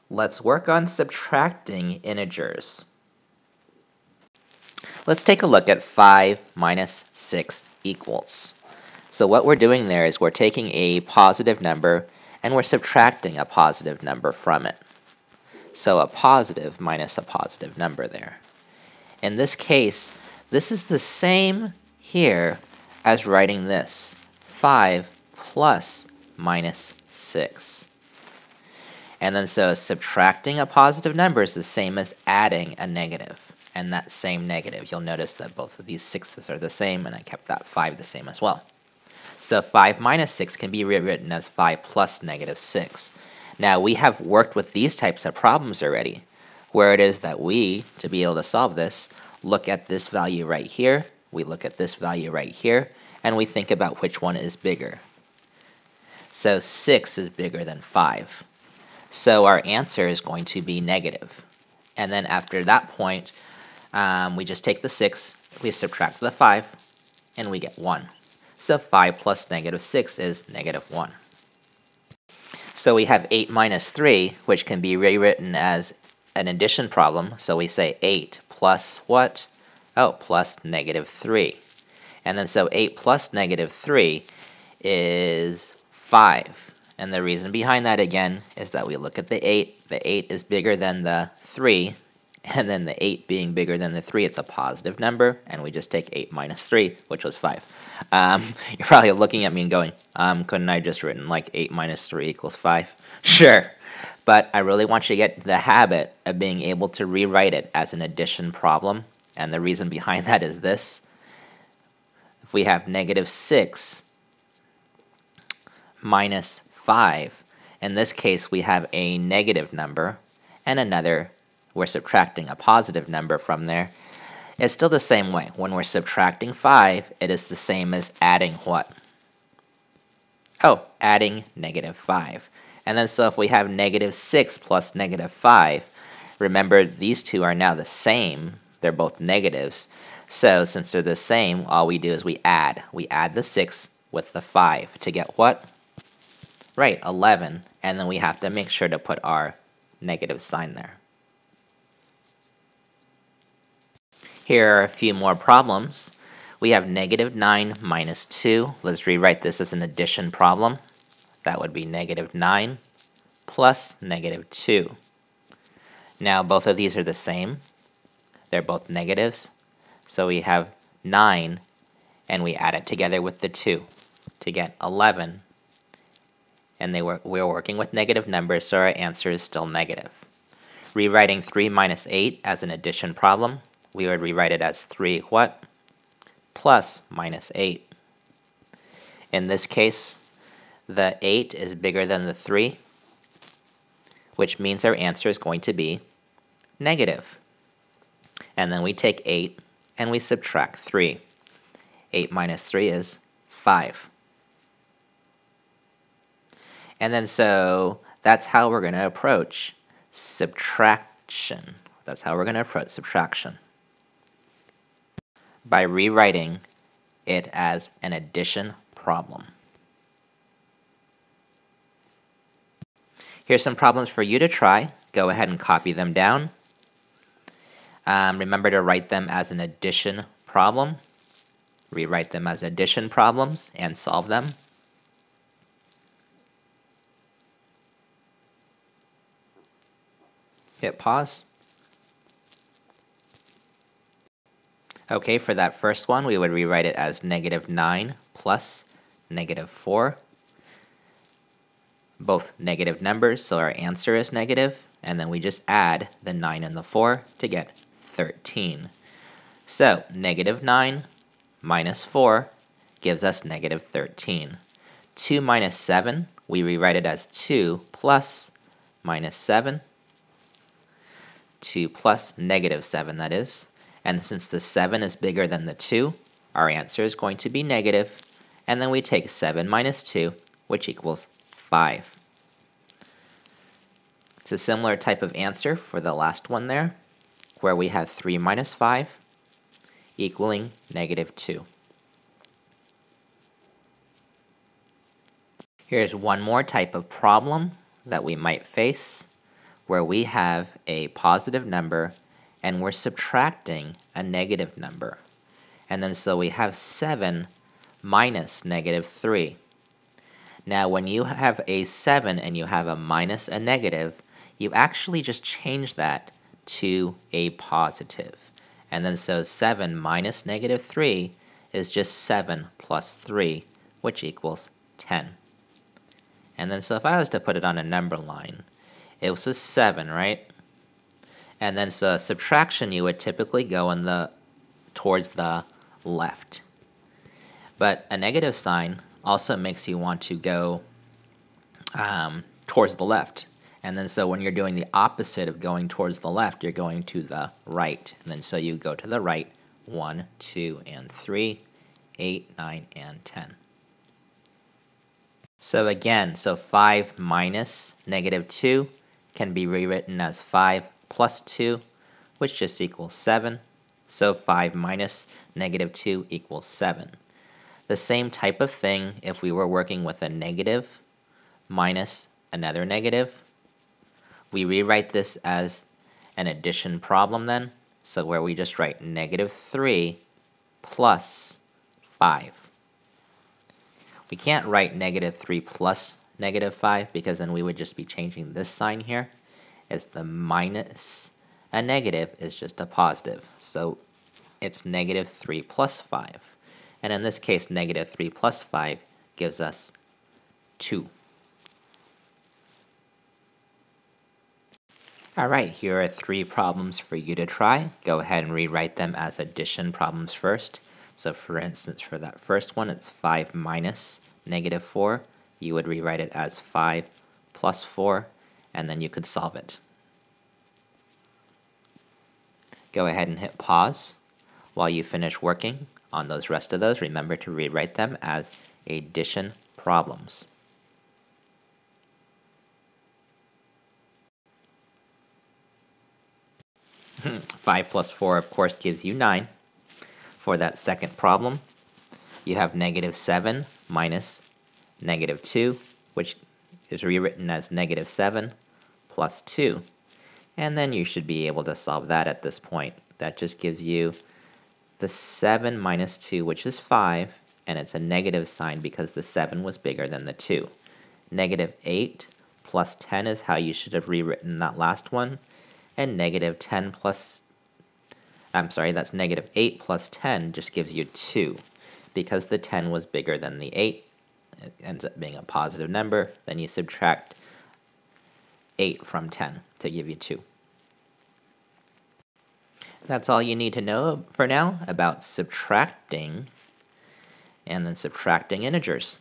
Let's work on subtracting integers. Let's take a look at 5 minus 6 equals. So what we're doing there is we're taking a positive number and we're subtracting a positive number from it. So a positive minus a positive number there. In this case, this is the same here as writing this, 5 plus minus 6. And then so subtracting a positive number is the same as adding a negative. And that same negative, you'll notice that both of these 6's are the same, and I kept that 5 the same as well. So 5 minus 6 can be rewritten as 5 plus negative 6. Now we have worked with these types of problems already, where it is that we, to be able to solve this, look at this value right here, we look at this value right here, and we think about which one is bigger. So 6 is bigger than 5. So our answer is going to be negative. And then after that point, we just take the 6, we subtract the 5, and we get 1. So 5 plus negative 6 is negative 1. So we have 8 minus 3, which can be rewritten as an addition problem. So we say 8 plus what? Oh, plus negative 3. And then so 8 plus negative 3 is 5. And the reason behind that, again, is that we look at the 8. The 8 is bigger than the 3. And then the 8 being bigger than the 3, it's a positive number. And we just take 8 minus 3, which was 5. You're probably looking at me and going, couldn't I just written like 8 minus 3 equals 5? Sure. But I really want you to get the habit of being able to rewrite it as an addition problem. And the reason behind that is this. If we have negative 6 minus 5, in this case we have a negative number and another, we're subtracting a positive number from there. It's still the same way. When we're subtracting 5, it is the same as adding what? Oh, adding negative 5. And then so if we have negative 6 plus negative 5, remember these two are now the same. They're both negatives. So since they're the same, all we do is we add. We add the 6 with the 5 to get what? Right, 11. And then we have to make sure to put our negative sign there. Here are a few more problems. We have negative 9 minus 2. Let's rewrite this as an addition problem. That would be negative 9 plus negative 2. Now both of these are the same. They're both negatives. So we have 9, and we add it together with the 2 to get 11. And we're working with negative numbers, so our answer is still negative. Rewriting 3 minus 8 as an addition problem, we would rewrite it as 3 what? Plus minus 8. In this case, the 8 is bigger than the 3, which means our answer is going to be negative. And then we take 8 and we subtract 3. 8 minus 3 is 5. And then so that's how we're going to approach subtraction. That's how we're going to approach subtraction. By rewriting it as an addition problem. Here's some problems for you to try. Go ahead and copy them down. Remember to write them as an addition problem. Rewrite them as addition problems and solve them. Hit pause. Okay, for that first one, we would rewrite it as negative 9 plus negative 4. Both negative numbers, so our answer is negative, and then we just add the 9 and the 4 to get 13. So, negative 9 minus 4 gives us negative 13. 2 minus 7, we rewrite it as 2 plus minus 7. 2 plus negative 7, that is. And since the 7 is bigger than the 2, our answer is going to be negative. And then we take 7 minus 2, which equals 5. It's a similar type of answer for the last one there, where we have 3 minus 5 equaling negative 2. Here's one more type of problem that we might face, where we have a positive number and we're subtracting a negative number. And then so we have 7 minus negative 3. Now when you have a 7 and you have a minus a negative, you actually just change that to a positive. And then so 7 minus negative 3 is just 7 plus 3, which equals 10. And then so if I was to put it on a number line, it was a 7, right? And then so subtraction, you would typically go towards the left. But a negative sign also makes you want to go towards the left. And then so when you're doing the opposite of going towards the left, you're going to the right. And then so you go to the right, 1, 2, and 3, 8, 9, and 10. So again, so 5 minus negative 2 can be rewritten as 5 plus 2, which just equals 7. So 5 minus negative 2 equals 7. The same type of thing if we were working with a negative minus another negative. We rewrite this as an addition problem then, so where we just write negative 3 plus 5. We can't write negative 3 plus negative 5 because then we would just be changing this sign here. It's the minus a negative is just a positive, so it's negative 3 plus 5. And in this case, negative 3 plus 5 gives us 2. Alright, here are 3 problems for you to try. Go ahead and rewrite them as addition problems first. So for instance, for that first one, it's 5 minus negative 4. You would rewrite it as 5 plus 4, and then you could solve it. Go ahead and hit pause while you finish working on those rest of those. Remember to rewrite them as addition problems. Five plus 4, of course, gives you 9. For that second problem, you have negative 7 minus negative 2, which is rewritten as negative 7 plus 2. And then you should be able to solve that at this point. That just gives you the 7 minus 2, which is 5, and it's a negative sign because the 7 was bigger than the 2. Negative 8 plus 10 is how you should have rewritten that last one. And negative 10 plus, that's negative 8 plus 10 just gives you 2. Because the 10 was bigger than the 8, it ends up being a positive number, then you subtract 8 from 10 to give you 2. That's all you need to know for now about subtracting and then subtracting integers.